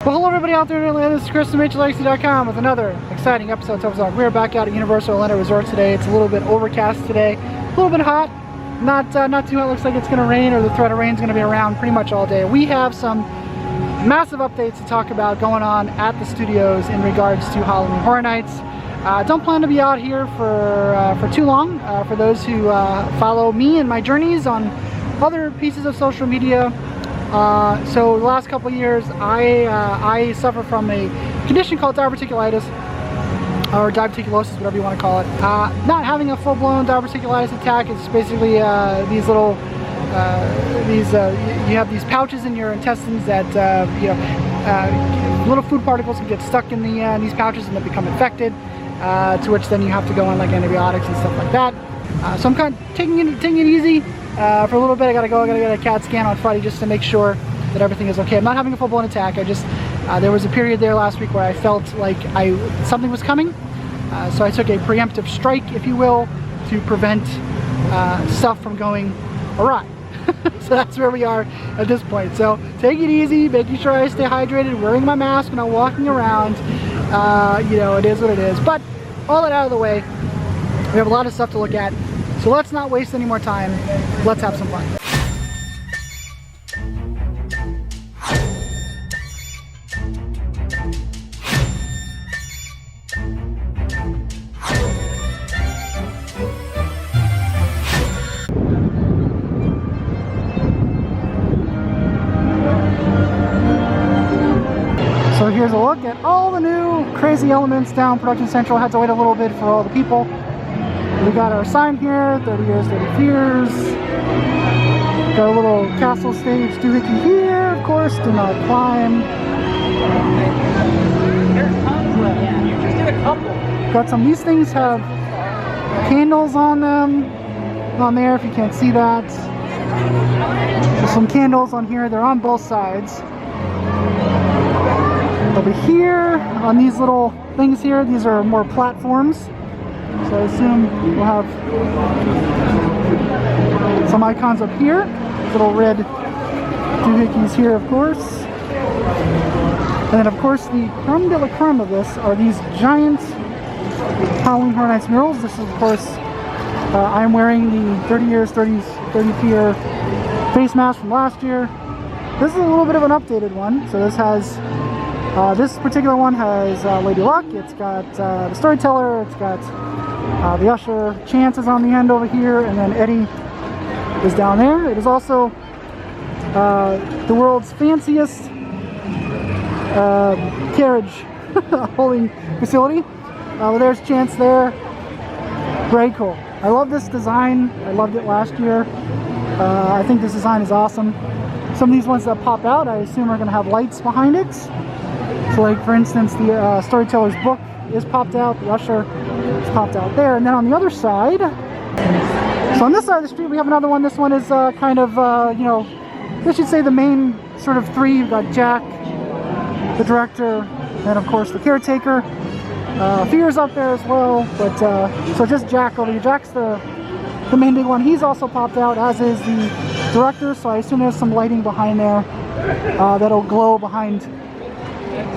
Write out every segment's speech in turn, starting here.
Well, hello everybody out there in Atlanta. This is Chris from HLXC.com with another exciting episode of Topher. We're back out at Universal Orlando Resort today. It's a little bit overcast today, a little bit hot, not too hot. Looks like it's going to rain, or the threat of rain is going to be around pretty much all day. We have some massive updates to talk about going on at the studios in regards to Halloween Horror Nights. Don't plan to be out here for too long. For those who follow me and my journeys on other pieces of social media. So the last couple of years, I suffer from a condition called diverticulitis, or diverticulosis, whatever you want to call it. Not having a full-blown diverticulitis attack. It's basically these little, you have these pouches in your intestines that little food particles can get stuck in these pouches and they become infected. To which then you have to go on like antibiotics and stuff like that. So I'm kind of taking it easy. For a little bit. I gotta get a CAT scan on Friday just to make sure that everything is okay. I'm not having a full-blown attack. I just there was a period there last week where I felt like something was coming, so I took a preemptive strike, if you will, to prevent stuff from going awry. So that's where we are at this point. So take it easy, making sure I stay hydrated, wearing my mask when I'm walking around. You know, it is what it is. But all that out of the way, we have a lot of stuff to look at. So let's not waste any more time. Let's have some fun. So here's a look at all the new crazy elements down Production Central. Had to wait a little bit for all the people. We got our sign here, 30 years, 30 fears. Got a little castle stage doohickey here, of course, do not climb. There's tons left. Yeah, you just did a couple. Got some, these things have candles on them, on there if you can't see that. There's some candles on here, they're on both sides. Over here, on these little things here, these are more platforms. So I assume we'll have some icons up here. Little red doohickeys here, of course. And then, of course, the creme de la creme of this are these giant Halloween Horror Nights murals. This is, of course, I'm wearing the 30 years, 30 fear face mask from last year. This is a little bit of an updated one. So this has, this particular one has Lady Luck. It's got the Storyteller. It's got the Usher. Chance is on the end over here, and then Eddie is down there. It is also the world's fanciest carriage holding facility. There's Chance there. Very cool. I love this design. I loved it last year. I think this design is awesome. Some of these ones that pop out, I assume, are going to have lights behind it. So, like for instance, the Storyteller's book is popped out. The Usher is popped out there. And then on the other side, so on this side of the street, we have another one. This one is kind of, you know, I should say the main sort of three. You've got Jack, the director, and of course the caretaker. Fear's up there as well, but so just Jack over here. Jack's the main big one. He's also popped out, as is the director. So I assume there's some lighting behind there that'll glow behind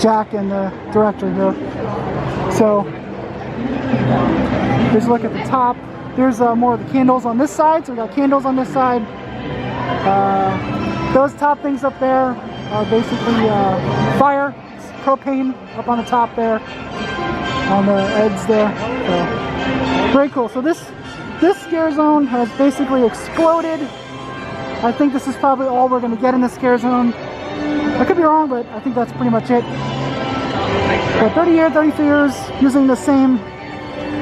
Jack and the director here. So here's a look at the top. There's more of the candles on this side. So we got candles on this side. Those top things up there are basically fire, propane up on the top there, on the edge there. So, very cool. So this scare zone has basically exploded. I think this is probably all we're going to get in the scare zone. I could be wrong, but I think that's pretty much it. But 30 years, 30 fears, using the same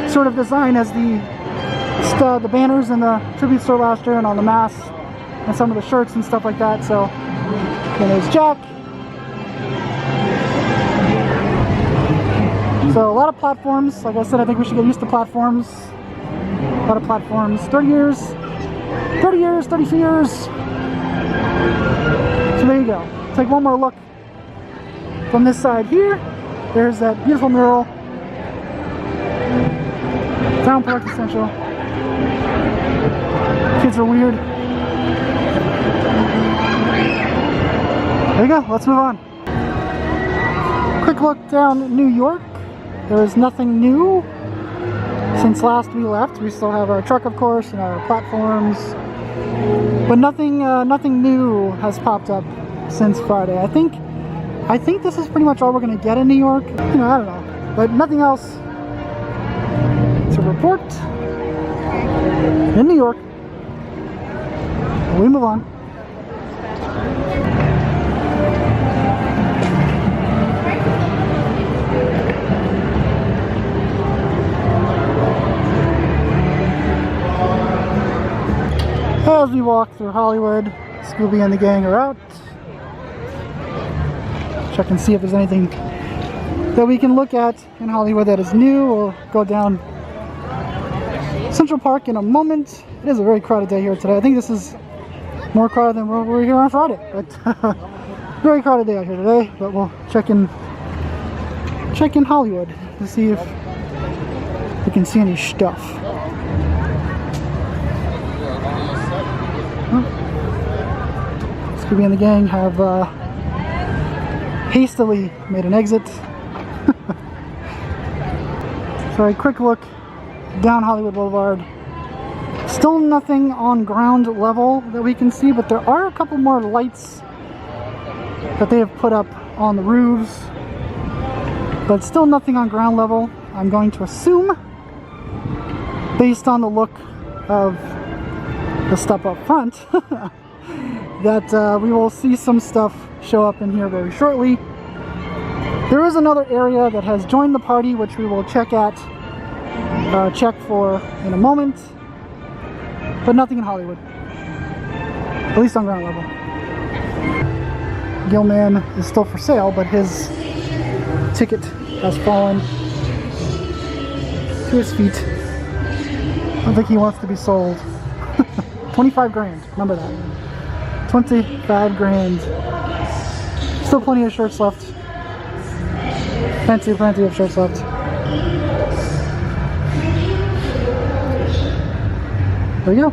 sort of design as the banners in the tribute store last year, and on the masks and some of the shirts and stuff like that. So, and there's Jack. So a lot of platforms. Like I said, I think we should get used to platforms. A lot of platforms. 30 years, 30 fears. So there you go. Take one more look from this side here. There's that beautiful mural. Town Park Essential. Kids are weird. There you go, let's move on. Quick look down at New York. There is nothing new since last we left. We still have our truck, of course, and our platforms, but nothing new has popped up since Friday. I think this is pretty much all we're going to get in New York. You know, I don't know, but nothing else to report in New York. We move on. As we walk through Hollywood, Scooby and the gang are out. Check and see if there's anything that we can look at in Hollywood that is new, or go down Central Park in a moment. It is a very crowded day here today. I think this is more crowded than we were here on Friday, but very crowded day out here today. But we'll check in Hollywood to see if we can see any stuff. Scooby and the gang have hastily made an exit. So a quick look down Hollywood Boulevard. Still nothing on ground level that we can see, but there are a couple more lights that they have put up on the roofs, but still nothing on ground level. I'm going to assume, based on the look of the stuff up front, that we will see some stuff show up in here very shortly. There is another area that has joined the party, which we will check for in a moment, but nothing in Hollywood, at least on ground level. Gilman is still for sale, but his ticket has fallen to his feet. I don't think he wants to be sold. 25 grand, remember that. 25 grand. Still plenty of shirts left. Plenty of shirts left. There you go.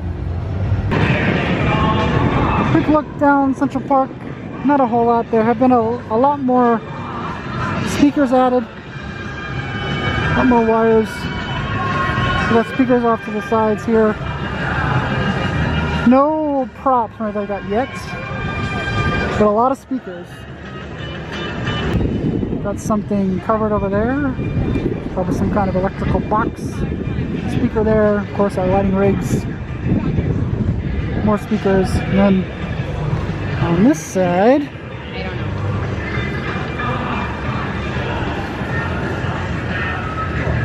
A quick look down Central Park. Not a whole lot. There have been a lot more speakers added. A lot more wires. We got speakers off to the sides here. No props or anything like that yet, but a lot of speakers. Got something covered over there, probably some kind of electrical box. Speaker there, of course our lighting rigs. More speakers, and then on this side,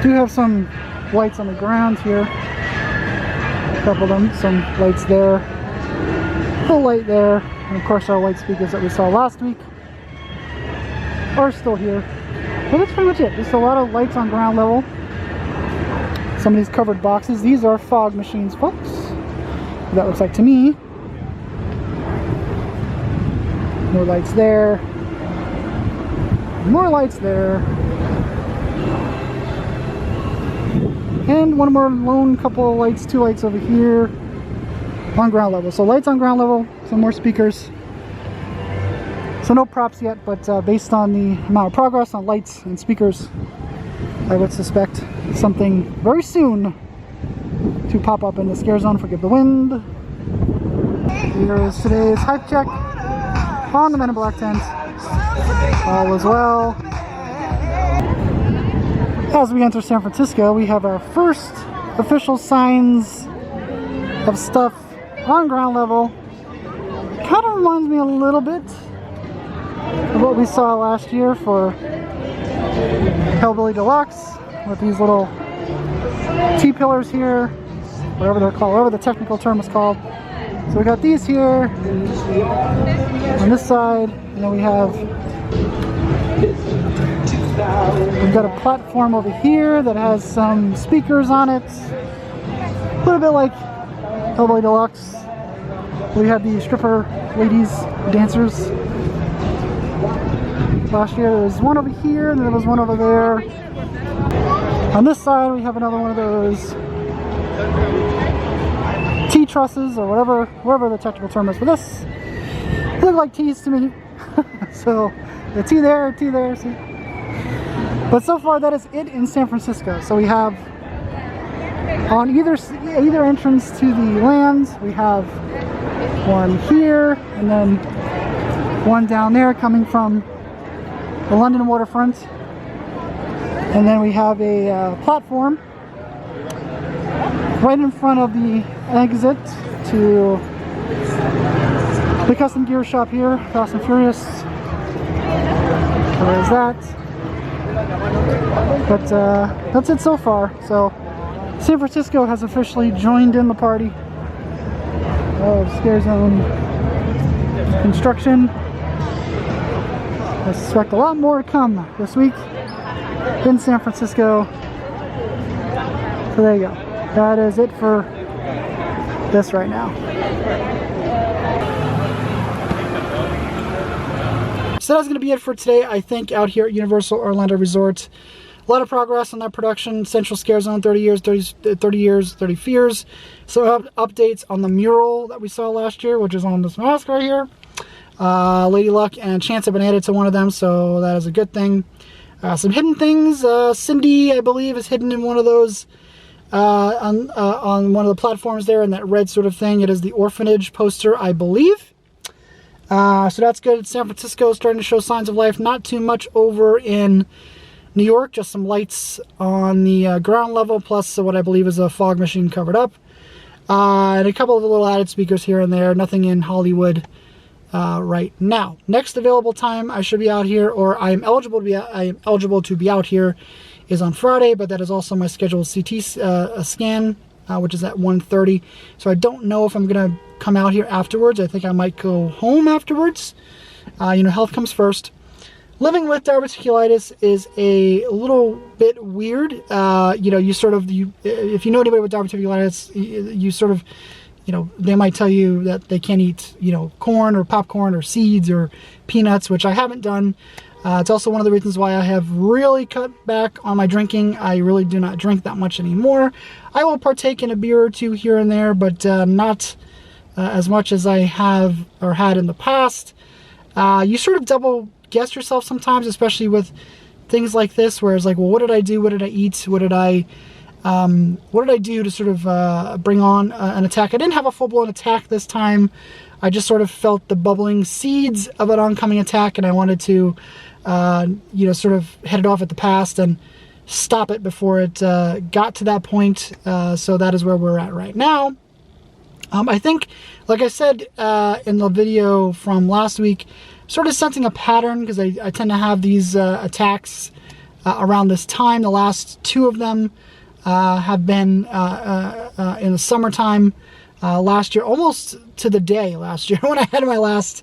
do have some lights on the ground here. A couple of them, some lights there, a light there, and of course our white speakers that we saw last week are still here. But that's pretty much it. Just a lot of lights on ground level. Some of these covered boxes. These are fog machines, folks. That looks like to me. More lights there. More lights there. And one more lone couple of lights, 2 lights over here on ground level. So lights on ground level, some more speakers. So no props yet, but based on the amount of progress on lights and speakers, I would suspect something very soon to pop up in the scare zone. Forgive the wind. Here is today's hype check on the Men in Black tent. All is well. As we enter San Francisco, we have our first official signs of stuff on ground level. Kind of reminds me a little bit of what we saw last year for Hellbilly Deluxe, with these little T-pillars here, whatever they're called, whatever the technical term is called. So we got these here on this side, and then we've got a platform over here that has some speakers on it, a little bit like Hellbilly Deluxe. We had the stripper ladies, dancers. Last year there was one over here, and there was one over there. On this side we have another one of those T-trusses, or whatever the technical term is for this. They look like T's to me. So the T there, see? But so far, that is it in San Francisco. So we have on either entrance to the lands, we have one here, and then one down there coming from the London waterfront. And then we have a platform right in front of the exit to the custom gear shop here, Fast and Furious. So there's that. But that's it so far. So San Francisco has officially joined in the party of Scare Zone construction. I suspect a lot more to come this week in San Francisco. So there you go. That is it for this right now. So that's going to be it for today, I think, out here at Universal Orlando Resort. A lot of progress on that production. Central Scare Zone, 30 years, 30 fears. So updates on the mural that we saw last year, which is on this mask right here. Lady Luck and Chance have been added to one of them, so that is a good thing. Some hidden things. Cindy, I believe, is hidden in one of those on one of the platforms there in that red sort of thing. It is the orphanage poster, I believe. So that's good. San Francisco is starting to show signs of life. Not too much over in New York, just some lights on the ground level, plus what I believe is a fog machine covered up. And a couple of little added speakers here and there. Nothing in Hollywood right now. Next available time I should be out here, or I am eligible to be out here, is on Friday, but that is also my scheduled CT scan, which is at 1:30. So I don't know if I'm gonna come out here afterwards. I think I might go home afterwards. You know, health comes first. Living with diverticulitis is a little bit weird. You know, if you know anybody with diverticulitis, you sort of, you know, they might tell you that they can't eat, you know, corn or popcorn or seeds or peanuts, which I haven't done. It's also one of the reasons why I have really cut back on my drinking. I really do not drink that much anymore. I will partake in a beer or two here and there, but not as much as I have or had in the past. You sort of double guess yourself sometimes, especially with things like this, where it's like, well, what did I do? What did I eat? What did I do to sort of bring on an attack? I didn't have a full-blown attack this time. I just sort of felt the bubbling seeds of an oncoming attack, and I wanted to, you know, sort of head it off at the pass and stop it before it got to that point. So that is where we're at right now. I think, like I said in the video from last week, sort of sensing a pattern, because I tend to have these attacks around this time. The last two of them have been in the summertime last year, almost to the day last year when I had my last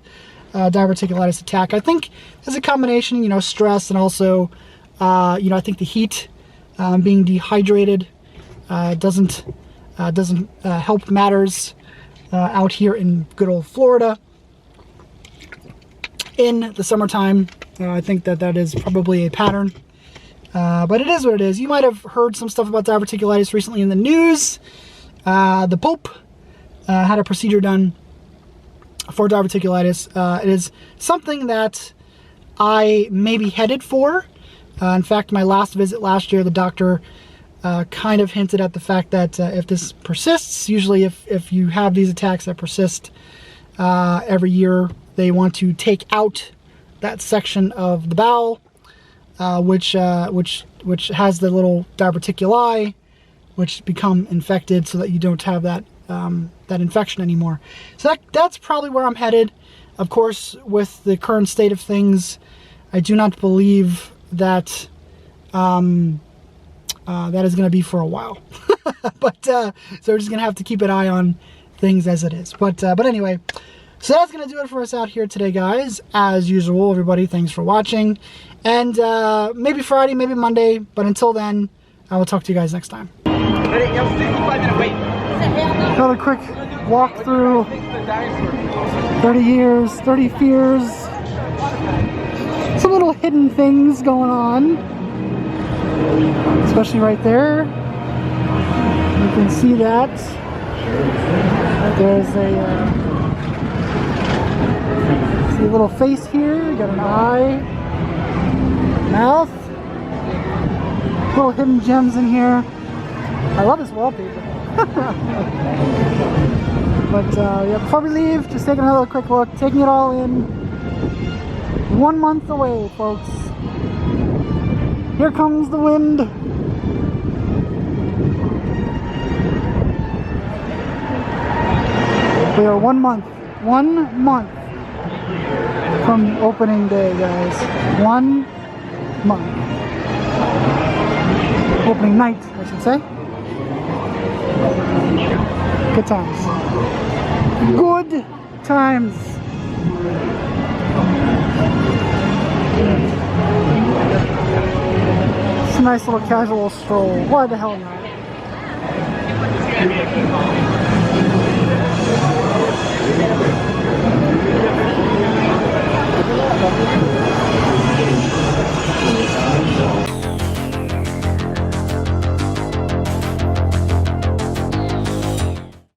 diverticulitis attack. I think there's a combination, you know, stress and also, you know, I think the heat, being dehydrated, doesn't help matters out here in good old Florida in the summertime. I think that is probably a pattern, but it is what it is. You might have heard some stuff about diverticulitis recently in the news. The Pope had a procedure done for diverticulitis. It is something that I may be headed for. In fact, my last visit last year, the doctor kind of hinted at the fact that if this persists, usually if you have these attacks that persist every year, they want to take out that section of the bowel, which has the little diverticuli, which become infected, so that you don't have that that infection anymore. So that's probably where I'm headed. Of course, with the current state of things, I do not believe that that is going to be for a while. But so we're just going to have to keep an eye on things as it is. But anyway, so that's going to do it for us out here today, guys. As usual, everybody, thanks for watching. And maybe Friday, maybe Monday. But until then, I will talk to you guys next time. Another quick walk through 30 years, 30 fears. Some little hidden things going on, especially right there. You can see that there's see a little face here. You got an eye, mouth, little hidden gems in here. I love this wallpaper. But yeah, before we leave, just taking another quick look, taking it all in. 1 month away, folks. Here comes the wind. We are 1 month from opening day, guys. 1 month. Opening night, I should say. Good times. Good times. It's a nice little casual stroll. Why the hell not?